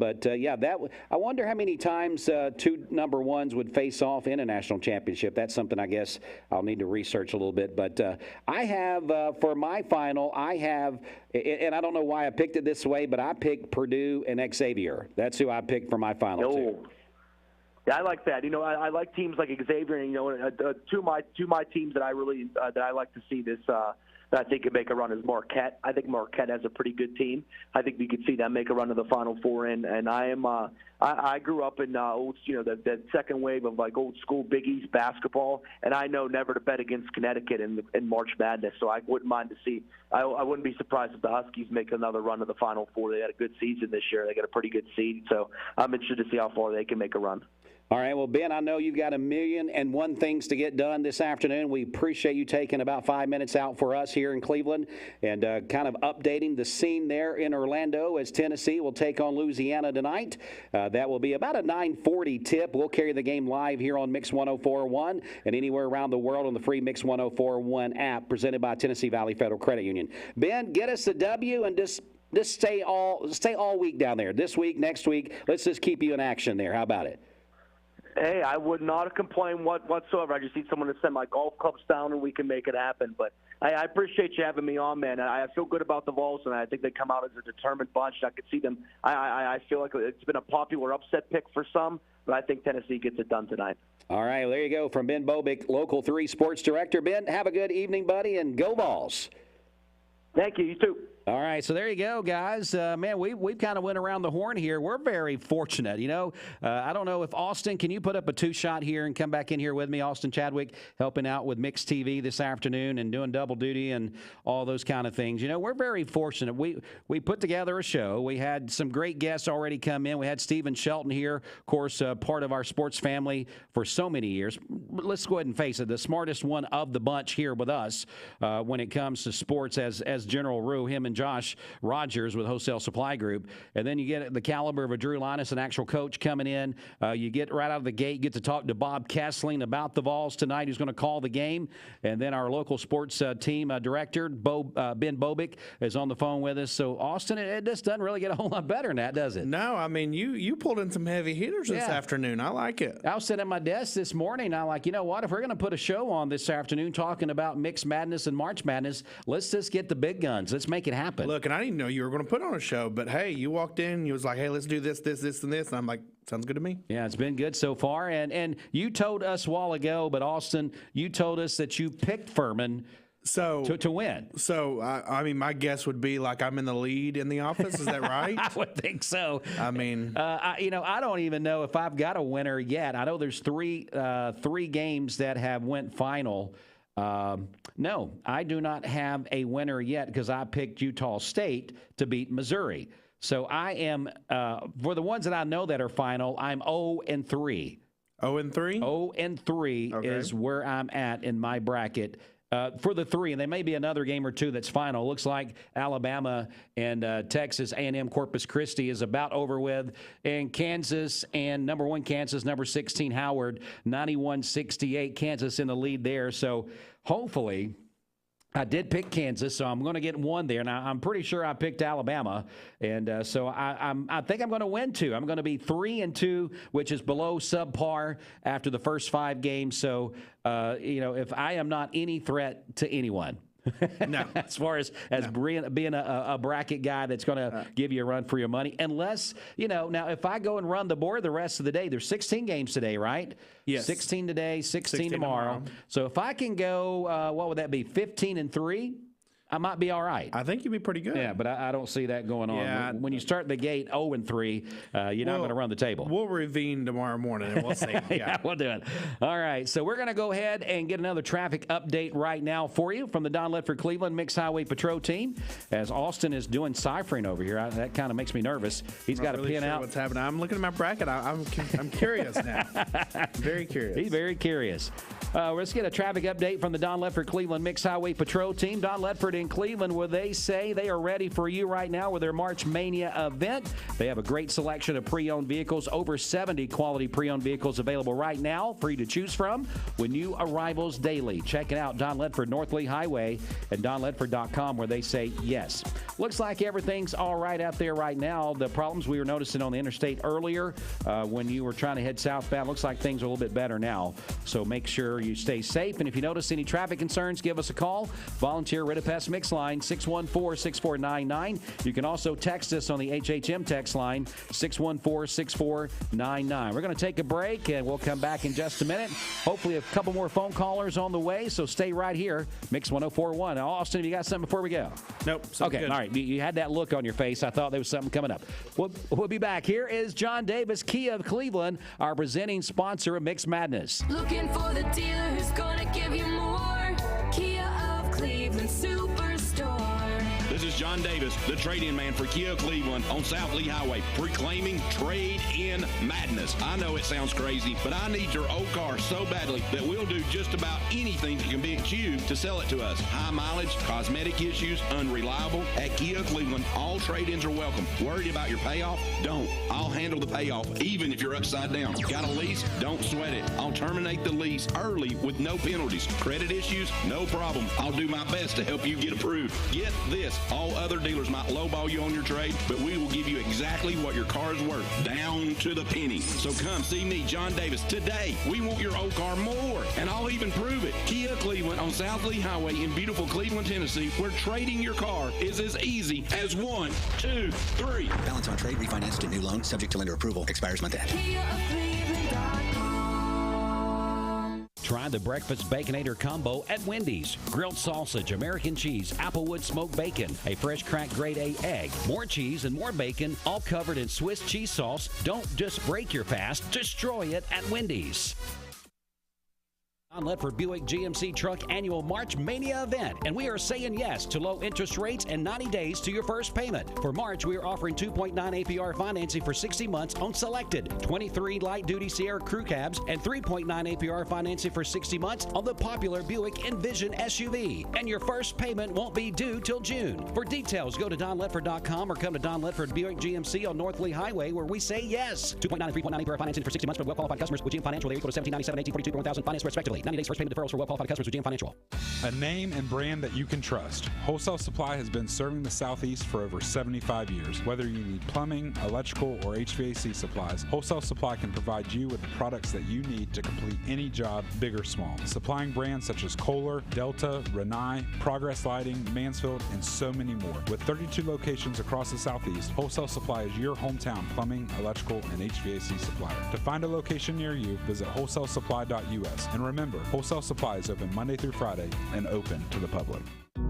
wonder how many times 2 number ones would face off in a national championship. That's something I guess I'll need to research a little bit. But I have, for my final, and I don't know why I picked it this way, but I picked Purdue and Xavier. That's who I picked for my final two. Yeah, I like that. I like teams like Xavier. And, two of my teams that I really that I like to see this that I think could make a run is Marquette. I think Marquette has a pretty good team. I think we could see them make a run to the Final Four. And I am I grew up in that second wave of like old school Big East basketball, and I know never to bet against Connecticut in March Madness. So I wouldn't mind to see. I wouldn't be surprised if the Huskies make another run to the Final Four. They had a good season this year. They got a pretty good seed. So I'm interested to see how far they can make a run. All right, well, Ben, I know you've got 1,000,001 things to get done this afternoon. We appreciate you taking about 5 minutes out for us here in Cleveland and kind of updating the scene there in Orlando as Tennessee will take on Louisiana tonight. That will be about a 9:40 tip. We'll carry the game live here on Mix 104.1 and anywhere around the world on the free Mix 104.1 app presented by Tennessee Valley Federal Credit Union. Ben, get us a W and just stay all week down there. This week, next week, let's just keep you in action there. How about it? Hey, I would not complain whatsoever. I just need someone to send my golf clubs down and we can make it happen. But I appreciate you having me on, man. I feel good about the Vols, and I think they come out as a determined bunch. I could see them. I feel like it's been a popular upset pick for some, but I think Tennessee gets it done tonight. All right, well, there you go from Ben Bobick, Local 3 Sports Director. Ben, have a good evening, buddy, and go Vols. Thank you. You too. All right, so there you go, guys. Man, we've kind of went around the horn here. We're very fortunate. I don't know if Austin, can you put up a 2-shot here and come back in here with me? Austin Chadwick helping out with Mix TV this afternoon and doing double duty and all those kind of things. We're very fortunate. We put together a show. We had some great guests already come in. We had Stephen Shelton here, of course, part of our sports family for so many years. Let's go ahead and face it, the smartest one of the bunch here with us when it comes to sports as General Rue, him and Josh Rogers with Wholesale Supply Group. And then you get the caliber of a Drew Linus, an actual coach coming in. You get right out of the gate, get to talk to Bob Kessling about the Vols tonight, who's going to call the game. And then our local sports team director, Ben Bobick, is on the phone with us. So, Austin, it just doesn't really get a whole lot better than that, does it? No, I mean, you pulled in some heavy hitters this afternoon. I like it. I was sitting at my desk this morning. I'm like, you know what? If we're going to put a show on this afternoon talking about Mixed Madness and March Madness, let's just get the big guns. Let's make it happen. Look, and I didn't know you were going to put on a show, but hey, you walked in, you was like, hey, let's do this, and this. And I'm like, sounds good to me. Yeah, it's been good so far. And you told us a while ago, but Austin, you told us that you picked Furman to win. So, I mean, my guess would be like I'm in the lead in the office. Is that right? I would think so. I mean, I don't even know if I've got a winner yet. I know there's three games that have went final. No, I do not have a winner yet because I picked Utah State to beat Missouri. So I am, for the ones that I know that are final, I'm 0-3. 0-3? 0-3 is where I'm at in my bracket. For the 3, and there may be another game or two that's final. Looks like Alabama and Texas A&M Corpus Christi is about over with. And Kansas and number 1 Kansas, number 16 Howard, 91-68. Kansas in the lead there. So hopefully I did pick Kansas, so I'm going to get 1 there. Now, I'm pretty sure I picked Alabama, and so I think I'm going to win 2. I'm going to be 3-2, which is below subpar after the first 5 games. So, if I am not any threat to anyone. No. As far as being a bracket guy that's going to give you a run for your money. Unless, now if I go and run the board the rest of the day, there's 16 games today, right? Yes. 16 today, 16 tomorrow. So if I can go, what would that be, 15-3? I might be all right. I think you'd be pretty good. Yeah, but I don't see that going on. Yeah. When you start the gate 0-3, you're not going to run the table. We'll reconvene tomorrow morning and we'll see. Yeah, we'll do it. All right, so we're going to go ahead and get another traffic update right now for you from the Don Ledford Cleveland Mixed Highway Patrol team. As Austin is doing ciphering over here, that kind of makes me nervous. He's got really a pin out. What's happening? I'm looking at my bracket. I'm curious now. Very curious. He's very curious. Let's get a traffic update from the Don Ledford Cleveland Mixed Highway Patrol team. Don Ledford in Cleveland, where they say they are ready for you right now with their March Mania event. They have a great selection of pre-owned vehicles, over 70 quality pre-owned vehicles available right now for you to choose from with new arrivals daily. Check it out, Don Ledford, North Lee Highway, and donledford.com, where they say yes. Looks like everything's all right out there right now. The problems we were noticing on the interstate earlier when you were trying to head southbound, looks like things are a little bit better now. So make sure you stay safe. And if you notice any traffic concerns, give us a call. Volunteer Rid-A-Pest Mix line, 614-6499. You can also text us on the HHM text line, 614-6499. We're going to take a break, and we'll come back in just a minute. Hopefully a couple more phone callers on the way, so stay right here. Mix 104.1. Now, Austin, have you got something before we go? Nope. Okay, good. all right. You had that look on your face. I thought there was something coming up. We'll be back. Here is John Davis, Kia of Cleveland, our presenting sponsor of Mix Madness. Looking for the dealer who's gonna give you more. Kia of Cleveland Superstore. This is John Davis, the trade-in man for Kia Cleveland on South Lee Highway, proclaiming trade-in madness. I know it sounds crazy, but I need your old car so badly that we'll do just about anything that can be achieved to sell it to us. High mileage, cosmetic issues, unreliable. At Kia Cleveland, all trade-ins are welcome. Worried about your payoff? Don't. I'll handle the payoff, even if you're upside down. Got a lease? Don't sweat it. I'll terminate the lease early with no penalties. Credit issues? No problem. I'll do my best to help you get approved. Get this. All other dealers might lowball you on your trade, but we will give you exactly what your car is worth, down to the penny. So come see me, John Davis, today. We want your old car more, and I'll even prove it. Kia Cleveland on South Lee Highway in beautiful Cleveland, Tennessee, where trading your car is as easy as 1, 2, 3. Balance on trade refinanced to new loan, subject to lender approval. Expires month end. Try the Breakfast Baconator Combo at Wendy's. Grilled sausage, American cheese, Applewood smoked bacon, a fresh cracked grade A egg, more cheese and more bacon, all covered in Swiss cheese sauce. Don't just break your fast, destroy it at Wendy's. Don Ledford Buick GMC Truck Annual March Mania event, and we are saying yes to low interest rates and 90 days to your first payment. For March, we are offering 2.9 APR financing for 60 months on selected 23 light-duty Sierra Crew Cabs and 3.9 APR financing for 60 months on the popular Buick Envision SUV. And your first payment won't be due till June. For details, go to donledford.com or come to Don Ledford Buick GMC on North Lee Highway, where we say yes. 2.9 and 3.9 APR financing for 60 months for well-qualified customers with GM Financial. They equal to 1797 1842 per 1,000 finance respectively. 90 days first payment deferrals for well-qualified customers with GM Financial. A name and brand that you can trust. Wholesale Supply has been serving the Southeast for over 75 years. Whether you need plumbing, electrical, or HVAC supplies, Wholesale Supply can provide you with the products that you need to complete any job, big or small. Supplying brands such as Kohler, Delta, Rinnai, Progress Lighting, Mansfield, and so many more. With 32 locations across the Southeast, Wholesale Supply is your hometown plumbing, electrical, and HVAC supplier. To find a location near you, visit wholesalesupply.us. And remember, Wholesale Supply is open Monday through Friday and open to the public.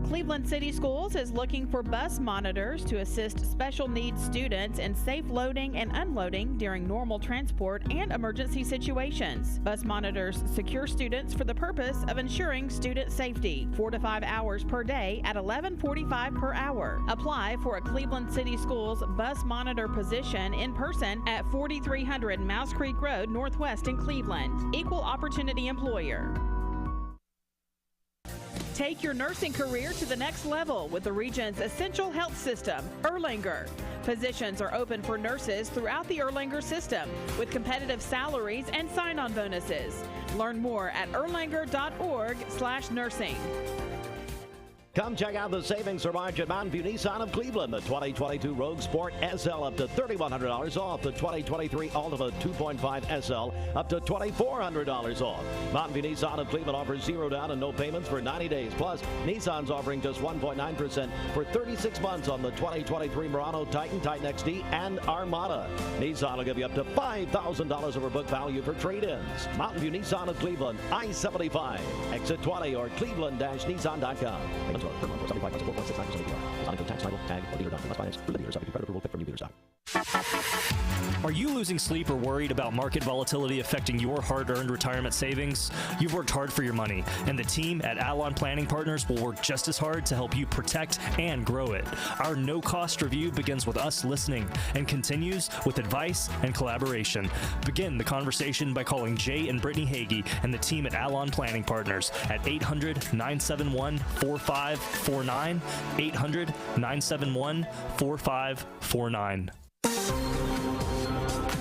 Cleveland City Schools is looking for bus monitors to assist special needs students in safe loading and unloading during normal transport and emergency situations. Bus monitors secure students for the purpose of ensuring student safety, 4 to 5 hours per day at $11.45 per hour. Apply for a Cleveland City Schools bus monitor position in person at 4300 Mouse Creek Road, Northwest in Cleveland. Equal opportunity employer. Take your nursing career to the next level with the region's essential health system, Erlanger. Positions are open for nurses throughout the Erlanger system with competitive salaries and sign-on bonuses. Learn more at erlanger.org/nursing. Come check out the savings for March at Mountain View Nissan of Cleveland. The 2022 Rogue Sport SL up to $3,100 off. The 2023 Altima 2.5 SL up to $2,400 off. Mountain View Nissan of Cleveland offers 0 down and no payments for 90 days. Plus, Nissan's offering just 1.9% for 36 months on the 2023 Murano, Titan, Titan XD, and Armada. Nissan will give you up to $5,000 over book value for trade-ins. Mountain View Nissan of Cleveland, I-75, exit 20 or cleveland-nissan.com. Per month, 75 plus 4.69% APR. Tax title, tag, or dealer document. Must finance through the dealer. Subject to credit approval. Pick from new dealer stock. Are you losing sleep or worried about market volatility affecting your hard-earned retirement savings? You've worked hard for your money, and the team at Avalon Planning Partners will work just as hard to help you protect and grow it. Our no-cost review begins with us listening and continues with advice and collaboration. Begin the conversation by calling Jay and Brittany Hagee and the team at Avalon Planning Partners at 800-971-4549, 800-971-4549.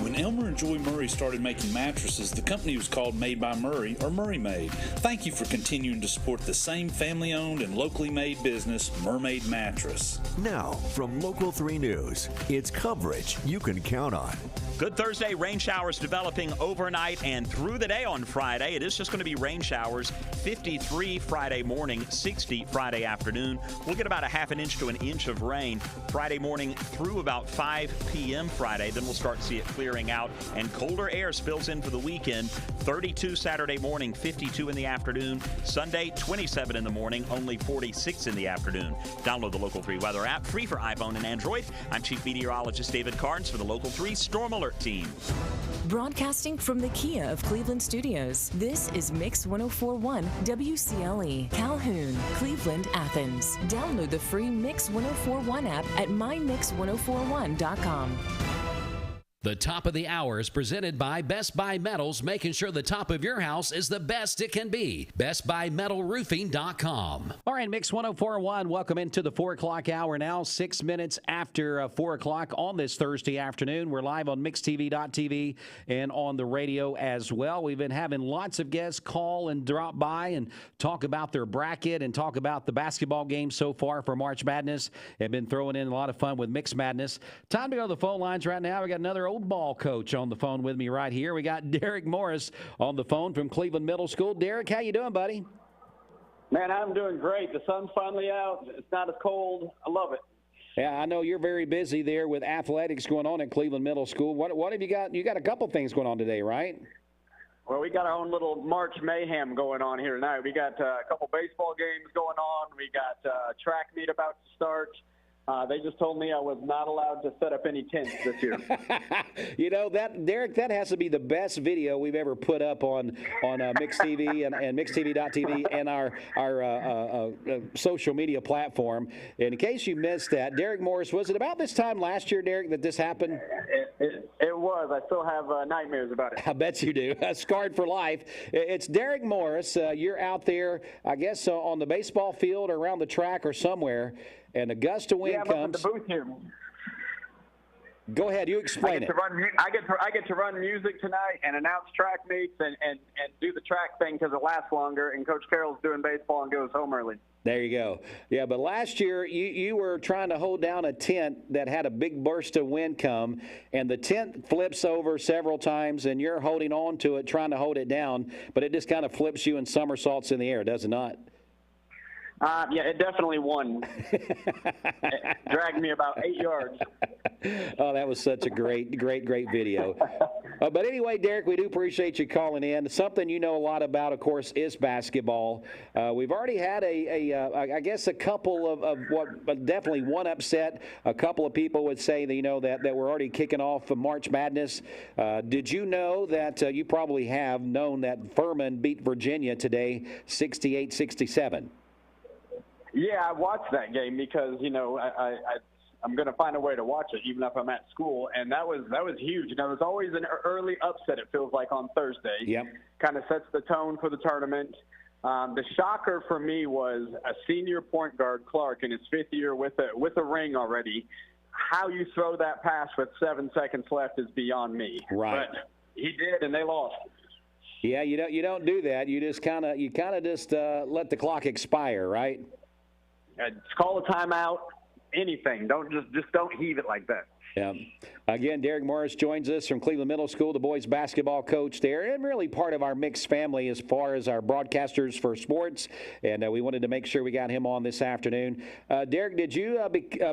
When Elmer and Joy Murray started making mattresses, the company was called Made by Murray or Murray Made. Thank you for continuing to support the same family-owned and locally made business, Mermaid Mattress. Now, from Local 3 News, it's coverage you can count on. Good Thursday, rain showers developing overnight and through the day on Friday. It is just going to be rain showers, 53 Friday morning, 60 Friday afternoon. We'll get about a half an inch to an inch of rain Friday morning through about 5 p.m. Friday. Then we'll start to see it clearing out and colder air spills in for the weekend. 32 Saturday morning, 52 in the afternoon. Sunday, 27 in the morning, only 46 in the afternoon. Download the Local 3 weather app, free for iPhone and Android. I'm Chief Meteorologist David Carnes for the Local 3 Storm Alert team. Broadcasting from the Kia of Cleveland studios, this is Mix 104.1 WCLE, Calhoun, Cleveland, Athens. Download the free Mix 104.1 app at mymix1041.com. The top of the hour is presented by Best Buy Metals, making sure the top of your house is the best it can be. BestBuyMetalRoofing.com. All right, Mix 104.1, welcome into the 4 o'clock hour now, 6 minutes after 4 o'clock on this Thursday afternoon. We're live on MixTV.tv and on the radio as well. We've been having lots of guests call and drop by and talk about their bracket and talk about the basketball game so far for March Madness. They've been throwing in a lot of fun with Mix Madness. Time to go to the phone lines right now. We got another old ball coach on the phone with me right here. We got Derek Morris on the phone from Cleveland Middle School. Derek, how you doing, buddy? Man, I'm doing great. The sun's finally out. It's not as cold. I love it. Yeah, I know you're very busy there with athletics going on at Cleveland Middle School. What have you got? You got a couple things going on today, right? Well, we got our own little March mayhem going on here tonight. We got a couple baseball games going on. We got track meet about to start. They just told me I was not allowed to set up any tents this year. You know, Derek, that has to be the best video we've ever put up on Mix TV and MixTV.tv and our social media platform. In case you missed that, Derek Morris, was it about this time last year, Derek, that this happened? It was. I still have nightmares about it. I bet you do. Scarred for life. It's Derek Morris. You're out there, I guess, on the baseball field or around the track or somewhere. And a gust of wind comes. I'm up in the booth here. Go ahead, you explain it. I get to run music tonight and announce track meets and do the track thing because it lasts longer. And Coach Carroll's doing baseball and goes home early. There you go. Yeah, but last year you were trying to hold down a tent that had a big burst of wind come, and the tent flips over several times, and you're holding on to it, trying to hold it down, but it just kind of flips you and somersaults in the air, does it not? Yeah, it definitely won. It dragged me about 8 yards. Oh, that was such a great video. But anyway, Derek, we do appreciate you calling in. Something you know a lot about, of course, is basketball. We've already had I guess a couple of definitely one upset. A couple of people would say that, that we're already kicking off March Madness. Did you know that you probably have known that Furman beat Virginia today 68-67? Yeah, I watched that game because I'm going to find a way to watch it even if I'm at school, and that was huge. There's always an early upset. It feels like on Thursday. Yep. Kind of sets the tone for the tournament. The shocker for me was a senior point guard, Clark, in his 5th year with a ring already. How you throw that pass with 7 seconds left is beyond me. Right. But he did, and they lost. Yeah, you don't do that. You just kind of let the clock expire, right? Call a timeout, anything. Don't heave it like that. Yeah. Again, Derek Morris joins us from Cleveland Middle School, the boys basketball coach there, and really part of our mixed family as far as our broadcasters for sports. And we wanted to make sure we got him on this afternoon. Derek, did you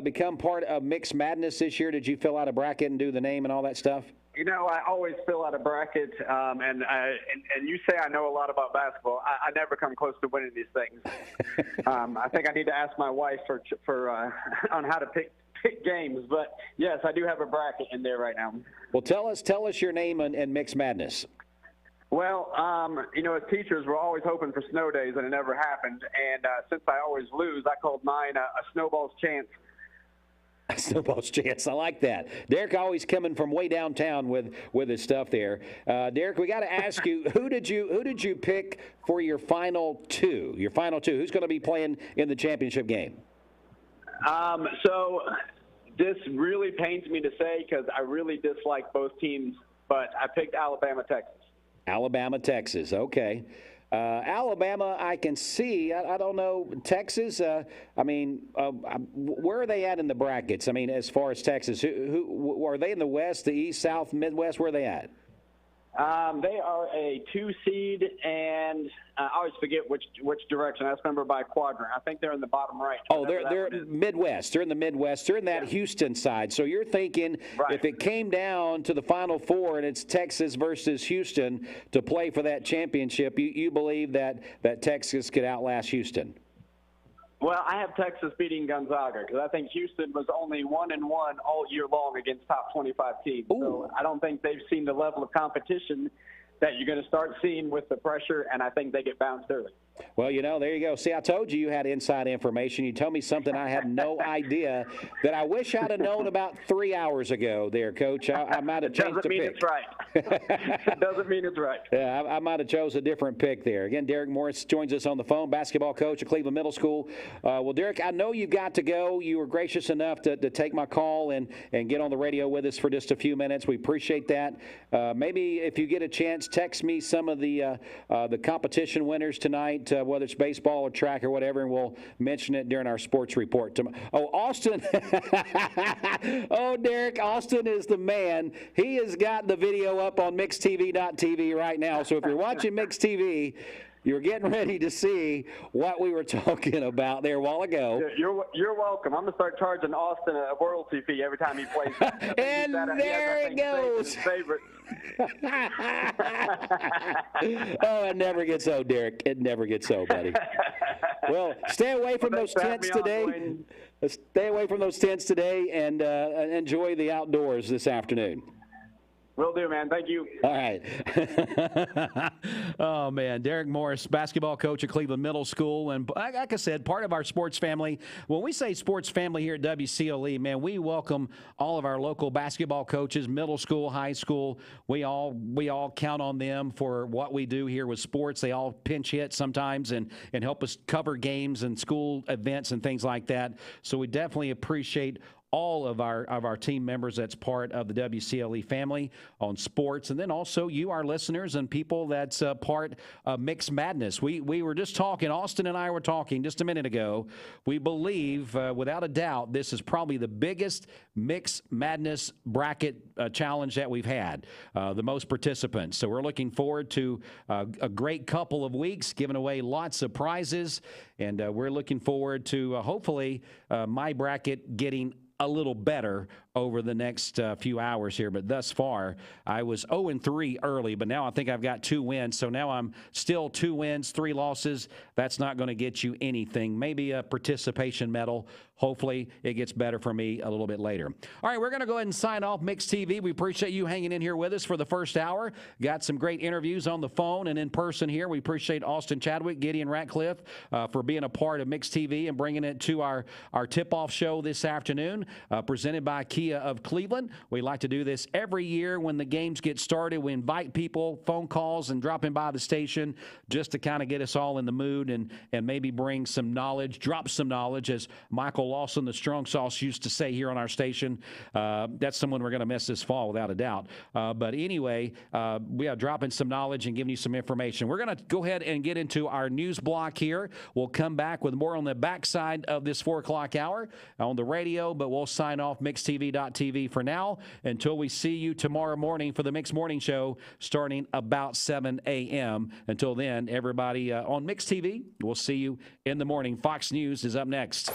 become part of Mixed Madness this year? Did you fill out a bracket and do the name and all that stuff? I always fill out a bracket, and you say I know a lot about basketball. I never come close to winning these things. I think I need to ask my wife for on how to pick pick games. But, yes, I do have a bracket in there right now. Well, tell us your name and Mix Madness. Well, as teachers, we're always hoping for snow days, and it never happened. And since I always lose, I called mine a snowball's chance. Snowball's chance. I like that. Derek always coming from way downtown with his stuff there. Derek, we got to ask you, who did you pick for your final two? Who's going to be playing in the championship game? So this really pains me to say because I really dislike both teams, but I picked Alabama, Texas. Alabama, Texas. Okay. Alabama, I can see. I don't know. Texas, where are they at in the brackets? I mean, as far as Texas, who are they in the West, the East, South, Midwest? Where are they at? They are a 2 seed, and I always forget which direction. I just remember by quadrant. I think they're in the bottom right. Oh, they're Midwest. They're in the Midwest. They're in that Houston side. So you're thinking if it came down to the Final Four and it's Texas versus Houston to play for that championship, you believe that Texas could outlast Houston? Well, I have Texas beating Gonzaga because I think Houston was only 1-1 all year long against top 25 teams. Ooh. So I don't think they've seen the level of competition that you're going to start seeing with the pressure, and I think they get bounced early. Well, there you go. See, I told you had inside information. You told me something I had no idea that I wish I'd have known about 3 hours ago there, Coach. I might have changed the pick. Doesn't mean it's right. It doesn't mean it's right. Yeah, I might have chose a different pick there. Again, Derek Morris joins us on the phone, basketball coach at Cleveland Middle School. Well, Derek, I know you've got to go. You were gracious enough to take my call and get on the radio with us for just a few minutes. We appreciate that. Maybe if you get a chance, text me some of the competition winners tonight. Whether it's baseball or track or whatever, and we'll mention it during our sports report. Austin. Oh, Derek, Austin is the man. He has got the video up on MixTV.tv right now. So if you're watching Mix TV, you're getting ready to see what we were talking about there a while ago. You're welcome. I'm going to start charging Austin a royalty fee every time he plays. And there it goes. Favorite. Oh, it never gets old, Derek. It never gets old, buddy. Well, stay away from those tents today. Stay away from those tents today and enjoy the outdoors this afternoon. Will do, man. Thank you. All right. Oh, man. Derek Morris, basketball coach at Cleveland Middle School. And like I said, part of our sports family. When we say sports family here at WCLE, man, we welcome all of our local basketball coaches, middle school, high school. We all count on them for what we do here with sports. They all pinch hit sometimes and help us cover games and school events and things like that. So we definitely appreciate all of our team members that's part of the WCLE family on sports, and then also you, our listeners, and people that's part of Mix Madness. We were just talking, Austin and I were talking just a minute ago. We believe, without a doubt, this is probably the biggest Mix Madness bracket challenge that we've had, the most participants. So we're looking forward to a great couple of weeks, giving away lots of prizes, and we're looking forward to hopefully my bracket getting a little better over the next few hours here. But thus far, I was 0-3 early, but now I think I've got 2 wins. So now I'm still 2 wins, 3 losses. That's not going to get you anything. Maybe a participation medal. Hopefully it gets better for me a little bit later. All right, we're going to go ahead and sign off Mix TV. We appreciate you hanging in here with us for the first hour. Got some great interviews on the phone and in person here. We appreciate Austin Chadwick, Gideon Ratcliffe for being a part of Mix TV and bringing it to our tip-off show this afternoon, presented by Kia of Cleveland. We like to do this every year when the games get started. We invite people, phone calls, and dropping by the station just to kind of get us all in the mood and maybe bring some knowledge, drop some knowledge, as Michael Lawson, the Strong Sauce, used to say here on our station. That's someone we're going to miss this fall without a doubt. But anyway, we are dropping some knowledge and giving you some information. We're going to go ahead and get into our news block here. We'll come back with more on the backside of this 4 o'clock hour on the radio, but we'll sign off MixTV.tv for now until we see you tomorrow morning for the Mix Morning Show starting about 7 a.m. Until then, everybody on Mix TV, we'll see you in the morning. Fox News is up next.